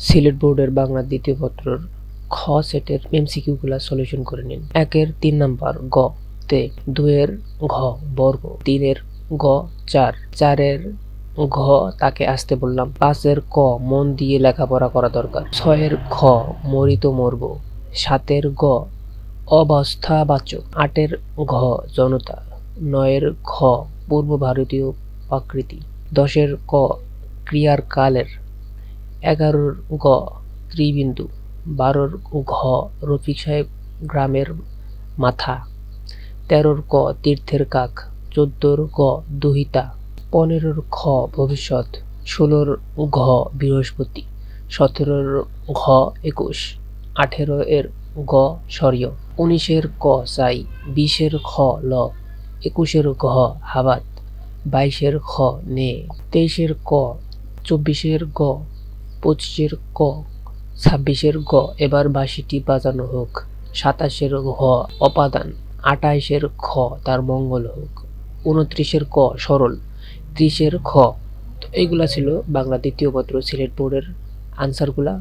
সিলেট বোর্ডের বাংলা দ্বিতীয় পত্রের খ সেটের এমসিকিউ গুলা সলিউশন করে নিন। 1-এর 3 নাম্বার গ তে, 2-এর ঘ বর্গ, 3-এর গ 4, 4-এর ঘ তাকে আসতে বললাম, 5-এর ক মন দিয়ে লেখাপড়া করা দরকার, 6-এর খ মরিত মরব, 7-এর গ অবস্থাবাচক, 8-এর ঘ জনতা, 9-এর ঘ পূর্ব ভারতীয় প্রকৃতি, 10-এর ক ক্রিয়ার কালের, 11-র গ ত্রিবিন্দু, 12-র ঘ রফিক সাহেব গ্রামের মাথা, 13-র ক তীর্থের কাক, 14-র গ দুহিতা, 15-র খ ভবিষ্যৎ, 16-র ঘ বৃহস্পতি, 17-র ঘ 21, 18-এর গ সরিয়, 19-এর ক চাই, 20-এর খ ল, 21-এর ঘ হাবাত, 22-এর খ নে, 23-এর ক, 24-এর গ, 25-এর ক, 26-এর গ এবার বাঁশিটি বাজানো হোক, 27-এর ঘ অপাদান, 28-এর খ তার মঙ্গল হোক, 29-এর ক সরল, 30-এর খ। তো এইগুলা ছিল বাংলা দ্বিতীয় পত্র সিলেট বোর্ডের আনসারগুলা।